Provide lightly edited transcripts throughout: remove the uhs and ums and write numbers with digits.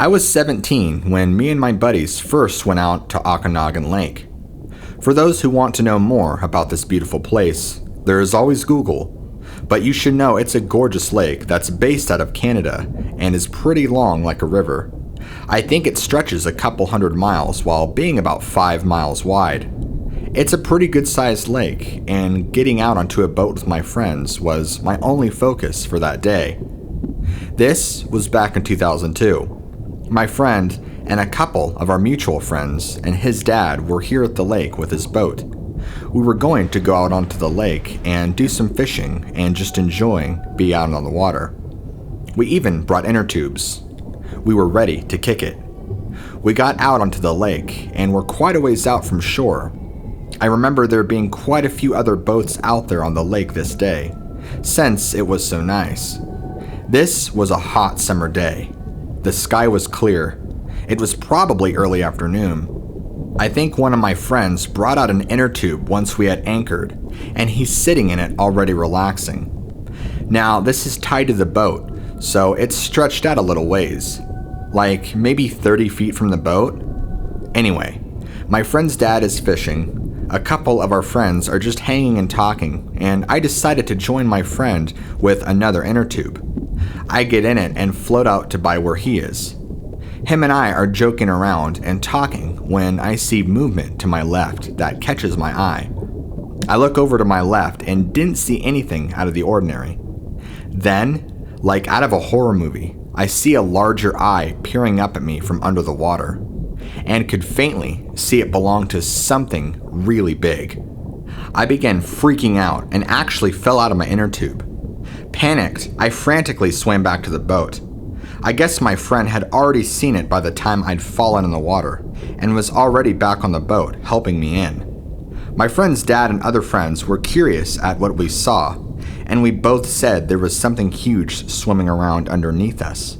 I was 17 when me and my buddies first went out to Okanagan Lake. For those who want to know more about this beautiful place, there is always Google, but you should know it's a gorgeous lake that's based out of Canada and is pretty long like a river. I think it stretches a couple 100 miles while being about 5 miles wide. It's a pretty good sized lake, and getting out onto a boat with my friends was my only focus for that day. This was back in 2002. My friend and a couple of our mutual friends and his dad were here at the lake with his boat. We were going to go out onto the lake and do some fishing and just be out on the water. We even brought inner tubes. We were ready to kick it. We got out onto the lake and were quite a ways out from shore. I remember there being quite a few other boats out there on the lake this day, since it was so nice. This was a hot summer day. The sky was clear. It was probably early afternoon. I think one of my friends brought out an inner tube once we had anchored, and he's sitting in it already relaxing. Now, this is tied to the boat, so it's stretched out a little ways, like maybe 30 feet from the boat. Anyway, my friend's dad is fishing, a couple of our friends are just hanging and talking, and I decided to join my friend with another inner tube. I get in it and float out to by where he is. Him and I are joking around and talking when I see movement to my left that catches my eye. I look over to my left and didn't see anything out of the ordinary. Then, like out of a horror movie, I see a larger eye peering up at me from under the water, and could faintly see it belong to something really big. I began freaking out and actually fell out of my inner tube. Panicked, I frantically swam back to the boat. I guess my friend had already seen it by the time I'd fallen in the water, and was already back on the boat helping me in. My friend's dad and other friends were curious at what we saw, and we both said there was something huge swimming around underneath us.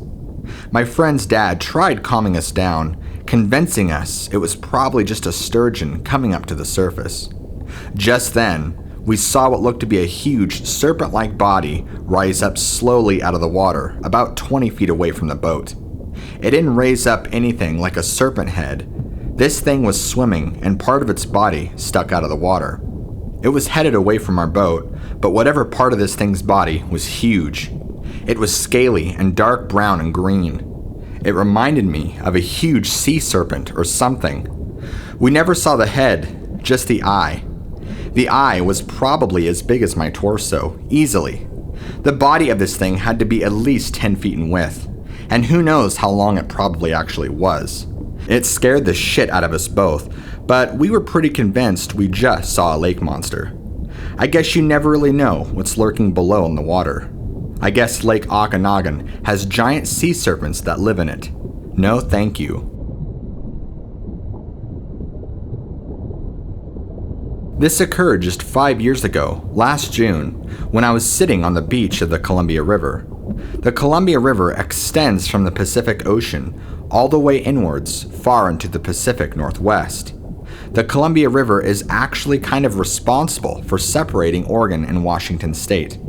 My friend's dad tried calming us down, convincing us it was probably just a sturgeon coming up to the surface. Just then, we saw what looked to be a huge serpent-like body rise up slowly out of the water, about 20 feet away from the boat. It didn't raise up anything like a serpent head. This thing was swimming, and part of its body stuck out of the water. It was headed away from our boat, but whatever part of this thing's body was huge. It was scaly and dark brown and green. It reminded me of a huge sea serpent or something. We never saw the head, just the eye. The eye was probably as big as my torso, easily. The body of this thing had to be at least 10 feet in width, and who knows how long it probably actually was. It scared the shit out of us both, but we were pretty convinced we just saw a lake monster. I guess you never really know what's lurking below in the water. I guess Lake Okanagan has giant sea serpents that live in it. No thank you. This occurred just 5 years ago, last June, when I was sitting on the beach of the Columbia River. The Columbia River extends from the Pacific Ocean all the way inwards, far into the Pacific Northwest. The Columbia River is actually kind of responsible for separating Oregon and Washington State.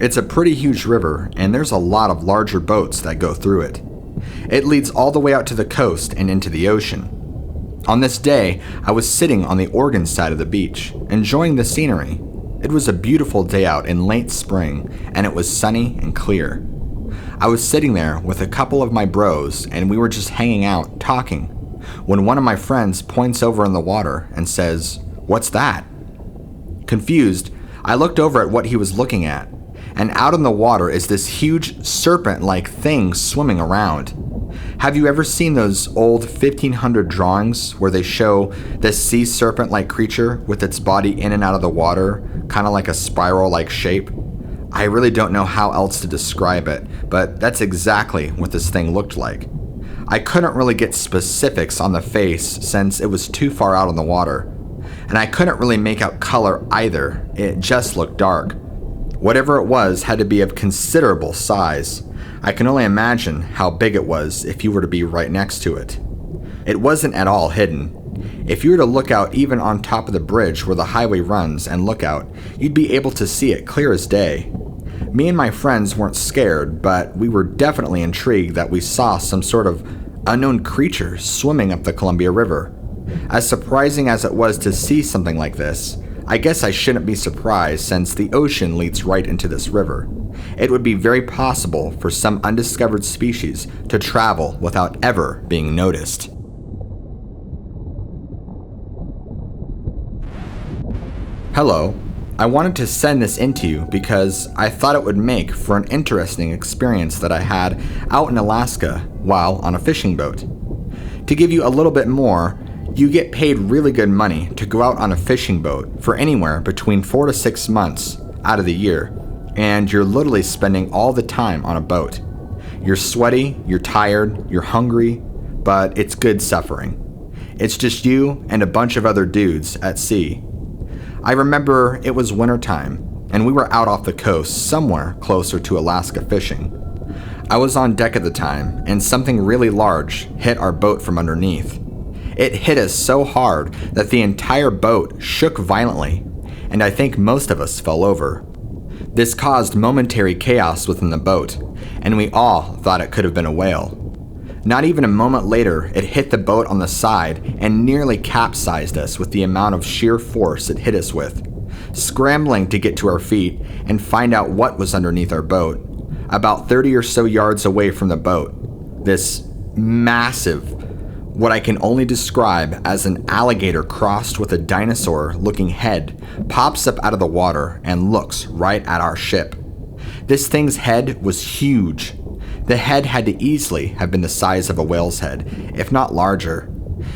It's a pretty huge river, and there's a lot of larger boats that go through it. It leads all the way out to the coast and into the ocean. On this day, I was sitting on the Oregon side of the beach, enjoying the scenery. It was a beautiful day out in late spring, and it was sunny and clear. I was sitting there with a couple of my bros, and we were just hanging out, talking, when one of my friends points over in the water and says, "What's that?" Confused, I looked over at what he was looking at, and out in the water is this huge serpent-like thing swimming around. Have you ever seen those old 1500 drawings where they show this sea serpent-like creature with its body in and out of the water, kind of like a spiral-like shape? I really don't know how else to describe it, but that's exactly what this thing looked like. I couldn't really get specifics on the face since it was too far out on the water, and I couldn't really make out color either. It just looked dark. Whatever it was had to be of considerable size. I can only imagine how big it was if you were to be right next to it. It wasn't at all hidden. If you were to look out even on top of the bridge where the highway runs and look out, you'd be able to see it clear as day. Me and my friends weren't scared, but we were definitely intrigued that we saw some sort of unknown creatures swimming up the Columbia River. As surprising as it was to see something like this, I guess I shouldn't be surprised since the ocean leads right into this river. It would be very possible for some undiscovered species to travel without ever being noticed. Hello, I wanted to send this in to you because I thought it would make for an interesting experience that I had out in Alaska while on a fishing boat. To give you a little bit more, you get paid really good money to go out on a fishing boat for anywhere between 4 to 6 months out of the year, and you're literally spending all the time on a boat. You're sweaty, you're tired, you're hungry, but it's good suffering. It's just you and a bunch of other dudes at sea. I remember it was wintertime, and we were out off the coast somewhere closer to Alaska fishing. I was on deck at the time, and something really large hit our boat from underneath. It hit us so hard that the entire boat shook violently, and I think most of us fell over. This caused momentary chaos within the boat, and we all thought it could have been a whale. Not even a moment later, it hit the boat on the side and nearly capsized us with the amount of sheer force it hit us with. Scrambling to get to our feet and find out what was underneath our boat, about 30 or so yards away from the boat, this massive, what I can only describe as an alligator crossed with a dinosaur-looking head, pops up out of the water and looks right at our ship. This thing's head was huge. The head had to easily have been the size of a whale's head, if not larger.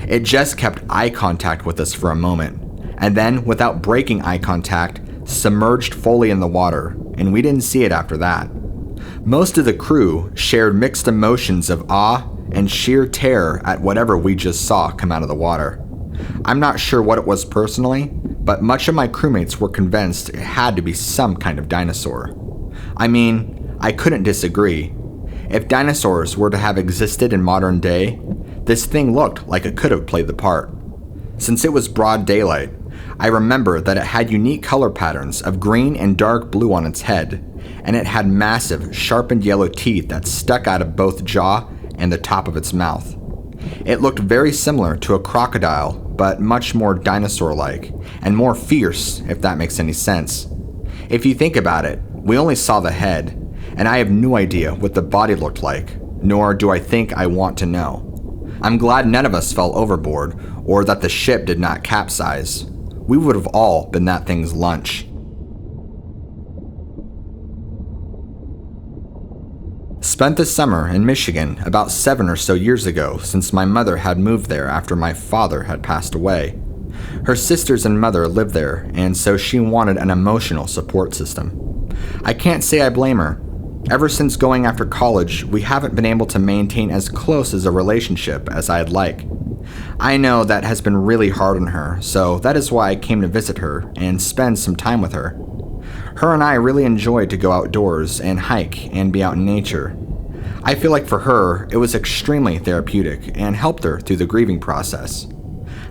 It just kept eye contact with us for a moment, and then, without breaking eye contact, submerged fully in the water, and we didn't see it after that. Most of the crew shared mixed emotions of awe and sheer terror at whatever we just saw come out of the water. I'm not sure what it was personally, but much of my crewmates were convinced it had to be some kind of dinosaur. I mean, I couldn't disagree. If dinosaurs were to have existed in modern day, this thing looked like it could have played the part. Since it was broad daylight, I remember that it had unique color patterns of green and dark blue on its head, and it had massive, sharpened yellow teeth that stuck out of both jaw and the top of its mouth. It looked very similar to a crocodile, but much more dinosaur-like, and more fierce, if that makes any sense. If you think about it, we only saw the head, and I have no idea what the body looked like, nor do I think I want to know. I'm glad none of us fell overboard, or that the ship did not capsize. We would have all been that thing's lunch. Spent the summer in Michigan about 7 or so years ago, since my mother had moved there after my father had passed away. Her sisters and mother lived there, and so she wanted an emotional support system. I can't say I blame her. Ever since going after college, we haven't been able to maintain as close as a relationship as I'd like. I know that has been really hard on her, so that is why I came to visit her and spend some time with her. Her and I really enjoyed to go outdoors and hike and be out in nature. I feel like for her, it was extremely therapeutic and helped her through the grieving process.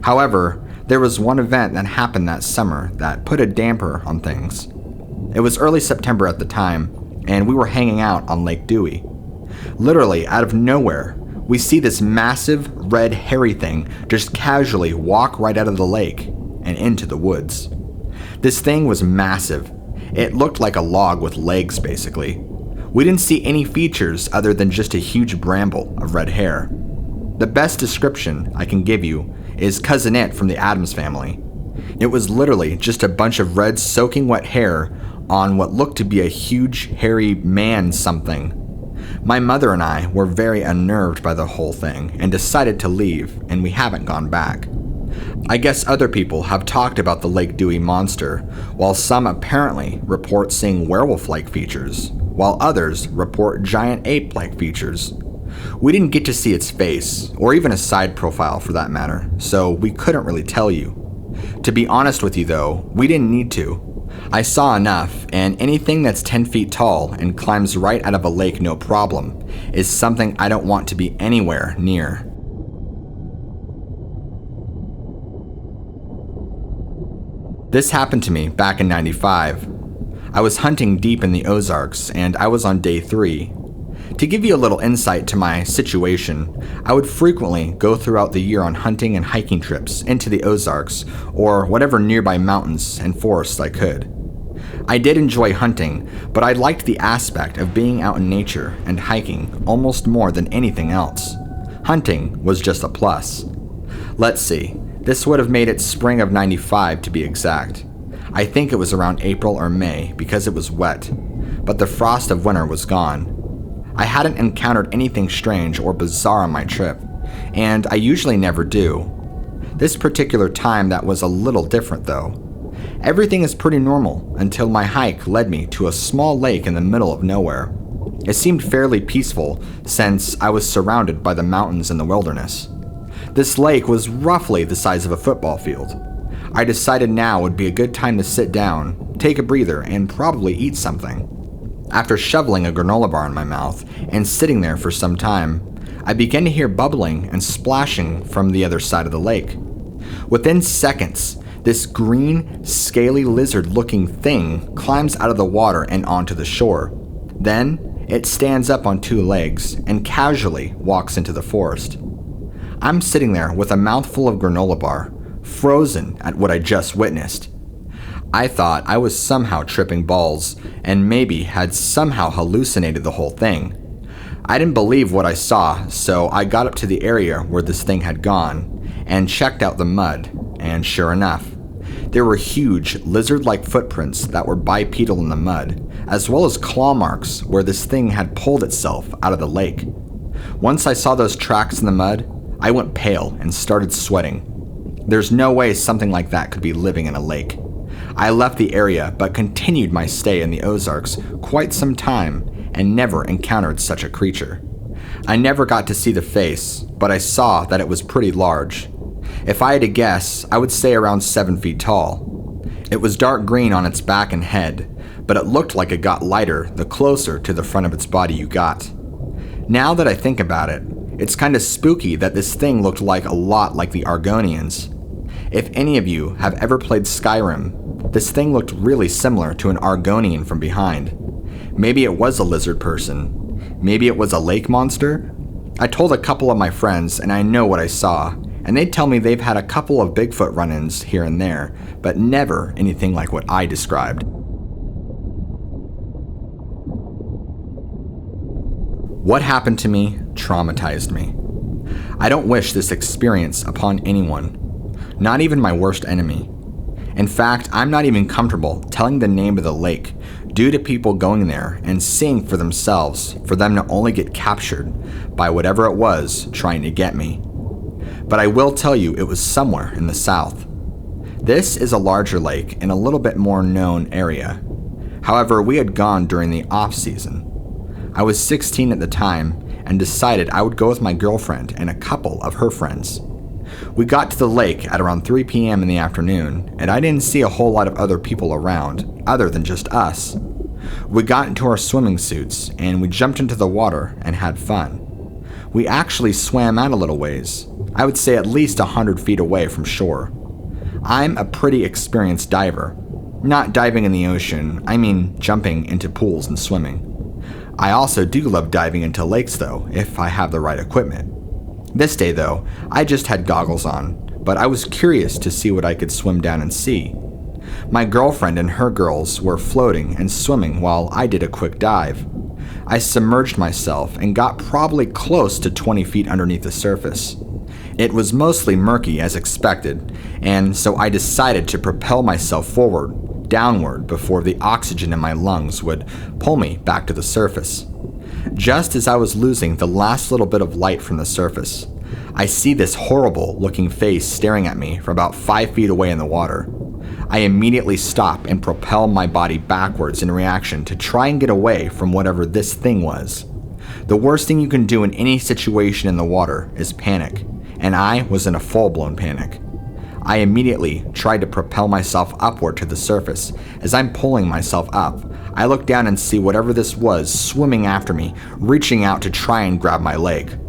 However, there was one event that happened that summer that put a damper on things. It was early September at the time, and we were hanging out on Lake Dewey. Literally, out of nowhere, we see this massive, red, hairy thing just casually walk right out of the lake and into the woods. This thing was massive. It looked like a log with legs, basically. We didn't see any features other than just a huge bramble of red hair. The best description I can give you is Cousin It from the Addams Family. It was literally just a bunch of red soaking wet hair on what looked to be a huge, hairy man something. My mother and I were very unnerved by the whole thing and decided to leave, and we haven't gone back. I guess other people have talked about the Lake Dewey monster, while some apparently report seeing werewolf-like features, while others report giant ape-like features. We didn't get to see its face, or even a side profile for that matter, so we couldn't really tell you. To be honest with you though, we didn't need to. I saw enough, and anything that's 10 feet tall and climbs right out of a lake no problem is something I don't want to be anywhere near. This happened to me back in '95. I was hunting deep in the Ozarks, and I was on day 3. To give you a little insight to my situation, I would frequently go throughout the year on hunting and hiking trips into the Ozarks or whatever nearby mountains and forests I could. I did enjoy hunting, but I liked the aspect of being out in nature and hiking almost more than anything else. Hunting was just a plus. Let's see, this would have made it spring of '95 to be exact. I think it was around April or May because it was wet, but the frost of winter was gone. I hadn't encountered anything strange or bizarre on my trip, and I usually never do. This particular time that was a little different though. Everything is pretty normal until my hike led me to a small lake in the middle of nowhere. It seemed fairly peaceful since I was surrounded by the mountains and the wilderness. This lake was roughly the size of a football field. I decided now would be a good time to sit down, take a breather, and probably eat something. After shoveling a granola bar in my mouth and sitting there for some time, I began to hear bubbling and splashing from the other side of the lake. Within seconds, this green, scaly lizard-looking thing climbs out of the water and onto the shore. Then, it stands up on two legs and casually walks into the forest. I'm sitting there with a mouthful of granola bar, frozen at what I just witnessed. I thought I was somehow tripping balls and maybe had somehow hallucinated the whole thing. I didn't believe what I saw, so I got up to the area where this thing had gone and checked out the mud, and sure enough, there were huge lizard-like footprints that were bipedal in the mud, as well as claw marks where this thing had pulled itself out of the lake. Once I saw those tracks in the mud, I went pale and started sweating. There's no way something like that could be living in a lake. I left the area but continued my stay in the Ozarks quite some time and never encountered such a creature. I never got to see the face, but I saw that it was pretty large. If I had to guess, I would say around 7 feet tall. It was dark green on its back and head, but it looked like it got lighter the closer to the front of its body you got. Now that I think about it, it's kind of spooky that this thing looked like a lot like the Argonians. If any of you have ever played Skyrim, this thing looked really similar to an Argonian from behind. Maybe it was a lizard person. Maybe it was a lake monster. I told a couple of my friends and I know what I saw, and they tell me they've had a couple of Bigfoot run-ins here and there, but never anything like what I described. What happened to me traumatized me. I don't wish this experience upon anyone, not even my worst enemy. In fact, I'm not even comfortable telling the name of the lake due to people going there and seeing for themselves for them to only get captured by whatever it was trying to get me. But I will tell you it was somewhere in the south. This is a larger lake in a little bit more known area. However, we had gone during the off-season. I was 16 at the time and decided I would go with my girlfriend and a couple of her friends. We got to the lake at around 3 p.m. in the afternoon, and I didn't see a whole lot of other people around, other than just us. We got into our swimming suits, and we jumped into the water and had fun. We actually swam out a little ways, I would say at least 100 feet away from shore. I'm a pretty experienced diver. Not diving in the ocean, I mean jumping into pools and swimming. I also do love diving into lakes though, if I have the right equipment. This day though, I just had goggles on, but I was curious to see what I could swim down and see. My girlfriend and her girls were floating and swimming while I did a quick dive. I submerged myself and got probably close to 20 feet underneath the surface. It was mostly murky as expected, and so I decided to propel myself forward, downward, before the oxygen in my lungs would pull me back to the surface. Just as I was losing the last little bit of light from the surface, I see this horrible looking face staring at me from about 5 feet away in the water. I immediately stop and propel my body backwards in reaction to try and get away from whatever this thing was. The worst thing you can do in any situation in the water is panic, and I was in a full-blown panic. I immediately tried to propel myself upward to the surface. As I'm pulling myself up, I look down and see whatever this was swimming after me, reaching out to try and grab my leg.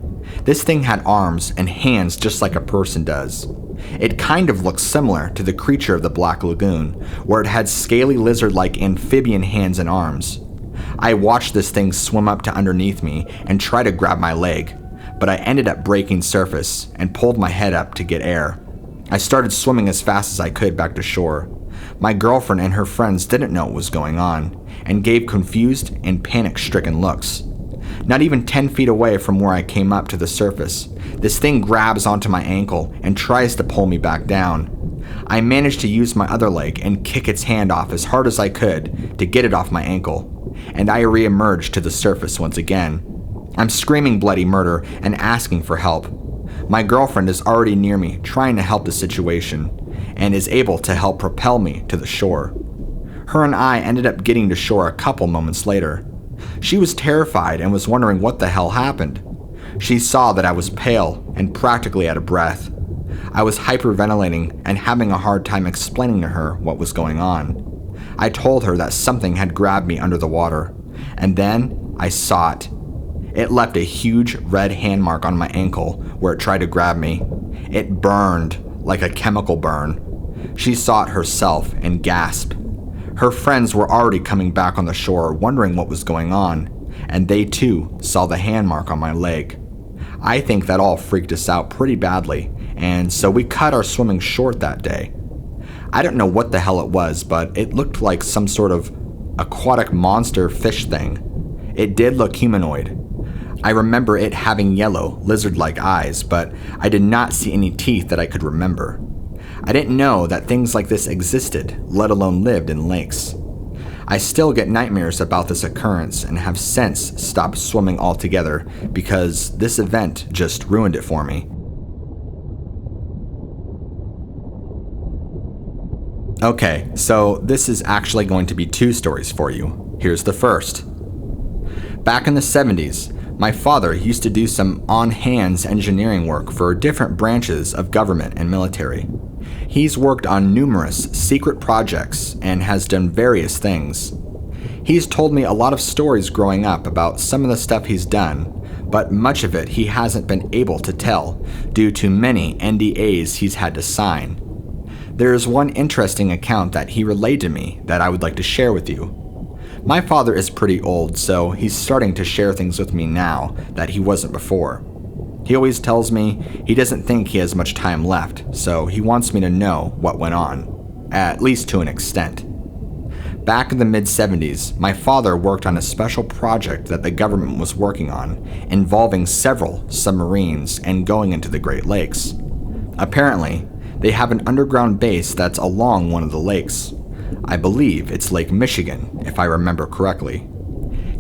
This thing had arms and hands just like a person does. It kind of looked similar to the creature of the Black Lagoon, where it had scaly lizard-like amphibian hands and arms. I watched this thing swim up to underneath me and try to grab my leg, but I ended up breaking surface and pulled my head up to get air. I started swimming as fast as I could back to shore. My girlfriend and her friends didn't know what was going on and gave confused and panic-stricken looks. Not even 10 feet away from where I came up to the surface, this thing grabs onto my ankle and tries to pull me back down. I managed to use my other leg and kick its hand off as hard as I could to get it off my ankle, and I re-emerged to the surface once again. I'm screaming bloody murder and asking for help. My girlfriend is already near me trying to help the situation and is able to help propel me to the shore. Her and I ended up getting to shore a couple moments later. She was terrified and was wondering what the hell happened. She saw that I was pale and practically out of breath. I was hyperventilating and having a hard time explaining to her what was going on. I told her that something had grabbed me under the water, and then I saw it. It left a huge red hand mark on my ankle where it tried to grab me. It burned like a chemical burn. She saw it herself and gasped. Her friends were already coming back on the shore wondering what was going on, and they too saw the hand mark on my leg. I think that all freaked us out pretty badly, and so we cut our swimming short that day. I don't know what the hell it was, but it looked like some sort of aquatic monster fish thing. It did look humanoid. I remember it having yellow, lizard-like eyes, but I did not see any teeth that I could remember. I didn't know that things like this existed, let alone lived in lakes. I still get nightmares about this occurrence and have since stopped swimming altogether because this event just ruined it for me. Okay, so this is actually going to be 2 stories for you. Here's the first. Back in the 70s, my father used to do some on-hands engineering work for different branches of government and military. He's worked on numerous secret projects and has done various things. He's told me a lot of stories growing up about some of the stuff he's done, but much of it he hasn't been able to tell due to many NDAs he's had to sign. There's one interesting account that he relayed to me that I would like to share with you. My father is pretty old, so he's starting to share things with me now that he wasn't before. He always tells me he doesn't think he has much time left, so he wants me to know what went on, at least to an extent. Back in the mid-70s, my father worked on a special project that the government was working on, involving several submarines and going into the Great Lakes. Apparently, they have an underground base that's along one of the lakes. I believe it's Lake Michigan, if I remember correctly.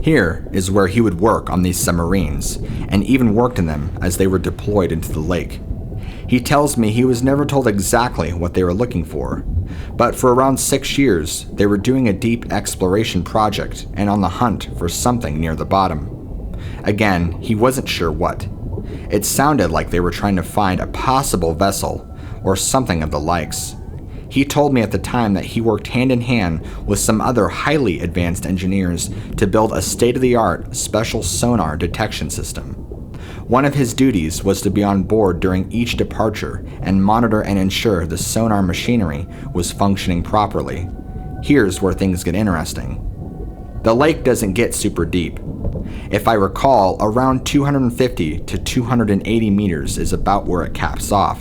Here is where he would work on these submarines, and even worked in them as they were deployed into the lake. He tells me he was never told exactly what they were looking for, but for around 6 years, they were doing a deep exploration project and on the hunt for something near the bottom. Again, he wasn't sure what. It sounded like they were trying to find a possible vessel or something of the likes. He told me at the time that he worked hand in hand with some other highly advanced engineers to build a state-of-the-art special sonar detection system. One of his duties was to be on board during each departure and monitor and ensure the sonar machinery was functioning properly. Here's where things get interesting. The lake doesn't get super deep. If I recall, around 250 to 280 meters is about where it caps off.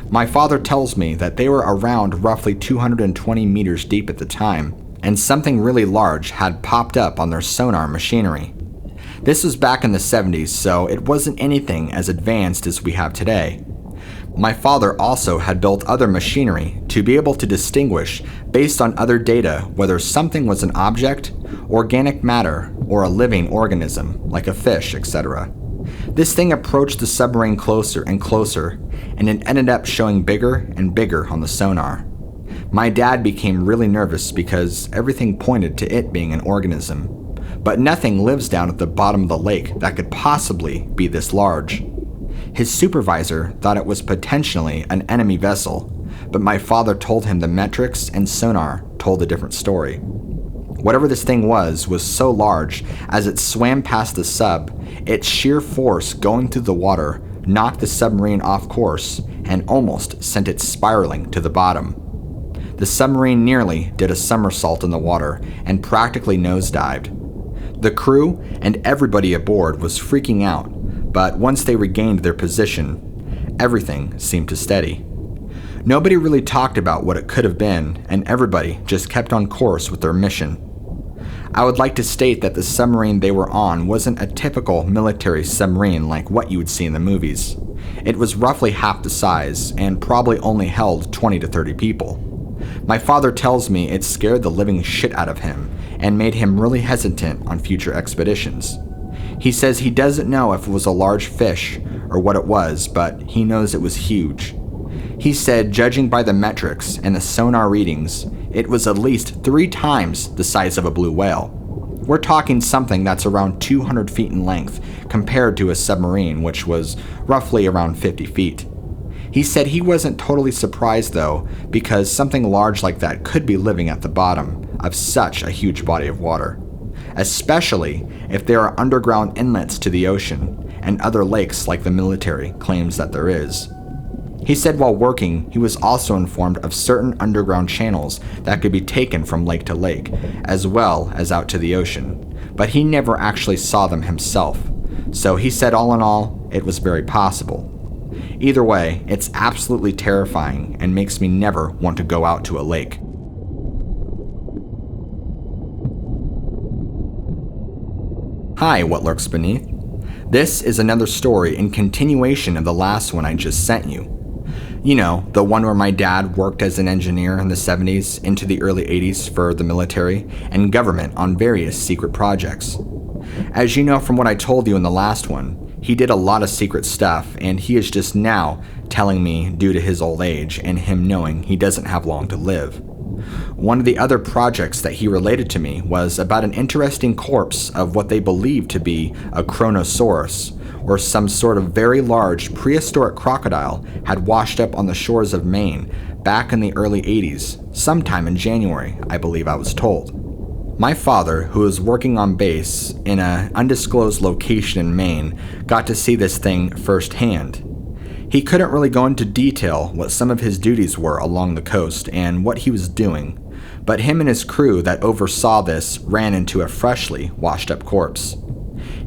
My father tells me that they were around roughly 220 meters deep at the time, and something really large had popped up on their sonar machinery. This was back in the 70s, so it wasn't anything as advanced as we have today. My father also had built other machinery to be able to distinguish, based on other data, whether something was an object, organic matter, or a living organism, like a fish, etc. This thing approached the submarine closer and closer, and it ended up showing bigger and bigger on the sonar. My dad became really nervous because everything pointed to it being an organism, but nothing lives down at the bottom of the lake that could possibly be this large. His supervisor thought it was potentially an enemy vessel, but my father told him the metrics and sonar told a different story. Whatever this thing was so large, as it swam past the sub, its sheer force going through the water knocked the submarine off course and almost sent it spiraling to the bottom. The submarine nearly did a somersault in the water and practically nosedived. The crew and everybody aboard was freaking out, but once they regained their position, everything seemed to steady. Nobody really talked about what it could have been, and everybody just kept on course with their mission. I would like to state that the submarine they were on wasn't a typical military submarine like what you would see in the movies. It was roughly half the size, and probably only held 20 to 30 people. My father tells me it scared the living shit out of him, and made him really hesitant on future expeditions. He says he doesn't know if it was a large fish or what it was, but he knows it was huge. He said, judging by the metrics and the sonar readings, it was at least 3 times the size of a blue whale. We're talking something that's around 200 feet in length compared to a submarine, which was roughly around 50 feet. He said he wasn't totally surprised though, because something large like that could be living at the bottom of such a huge body of water, especially if there are underground inlets to the ocean and other lakes like the military claims that there is. He said while working, he was also informed of certain underground channels that could be taken from lake to lake, as well as out to the ocean, but he never actually saw them himself. So he said all in all, it was very possible. Either way, it's absolutely terrifying and makes me never want to go out to a lake. Hi, what lurks beneath? This is another story in continuation of the last one I just sent you. You know, the one where my dad worked as an engineer in the 70s into the early 80s for the military and government on various secret projects. As you know from what I told you in the last one, he did a lot of secret stuff, and he is just now telling me due to his old age and him knowing he doesn't have long to live. One of the other projects that he related to me was about an interesting corpse of what they believed to be a Kronosaurus, or some sort of very large prehistoric crocodile had washed up on the shores of Maine back in the early 80s, sometime in January, I believe I was told. My father, who was working on base in an undisclosed location in Maine, got to see this thing firsthand. He couldn't really go into detail what some of his duties were along the coast and what he was doing, but him and his crew that oversaw this ran into a freshly washed up corpse.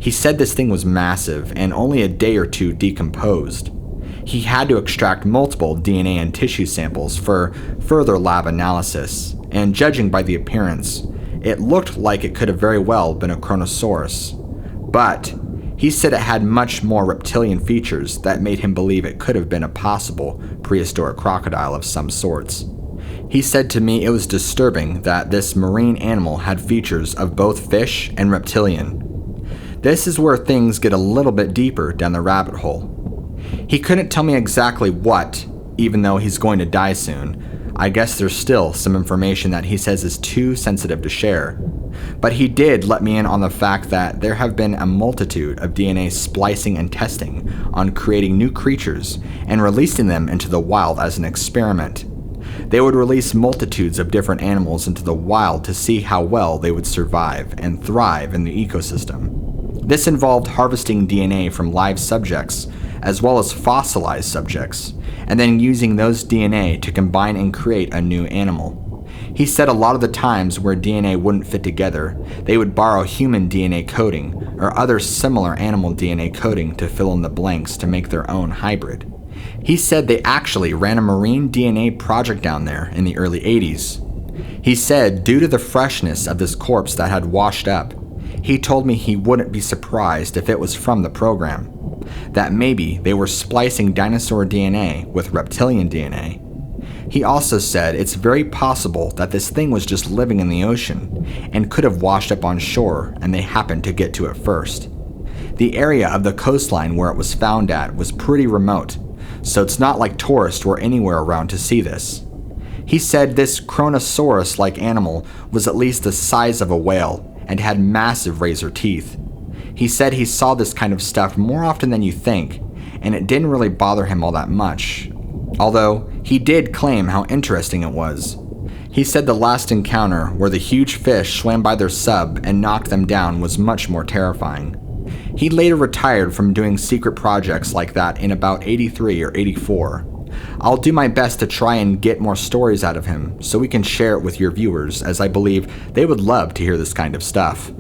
He said this thing was massive and only a day or two decomposed. He had to extract multiple DNA and tissue samples for further lab analysis, and judging by the appearance, it looked like it could have very well been a Kronosaurus. But he said it had much more reptilian features that made him believe it could have been a possible prehistoric crocodile of some sorts. He said to me it was disturbing that this marine animal had features of both fish and reptilian. This is where things get a little bit deeper down the rabbit hole. He couldn't tell me exactly what, even though he's going to die soon. I guess there's still some information that he says is too sensitive to share. But he did let me in on the fact that there have been a multitude of DNA splicing and testing on creating new creatures and releasing them into the wild as an experiment. They would release multitudes of different animals into the wild to see how well they would survive and thrive in the ecosystem. This involved harvesting DNA from live subjects, as well as fossilized subjects, and then using those DNA to combine and create a new animal. He said a lot of the times where DNA wouldn't fit together, they would borrow human DNA coding or other similar animal DNA coding to fill in the blanks to make their own hybrid. He said they actually ran a marine DNA project down there in the early 80s. He said due to the freshness of this corpse that had washed up, he told me he wouldn't be surprised if it was from the program, that maybe they were splicing dinosaur DNA with reptilian DNA. He also said it's very possible that this thing was just living in the ocean and could have washed up on shore and they happened to get to it first. The area of the coastline where it was found at was pretty remote, so it's not like tourists were anywhere around to see this. He said this Kronosaurus-like animal was at least the size of a whale and had massive razor teeth. He said he saw this kind of stuff more often than you think, and it didn't really bother him all that much, although he did claim how interesting it was. He said the last encounter where the huge fish swam by their sub and knocked them down was much more terrifying. He later retired from doing secret projects like that in about 83 or 84. I'll do my best to try and get more stories out of him so we can share it with your viewers, as I believe they would love to hear this kind of stuff.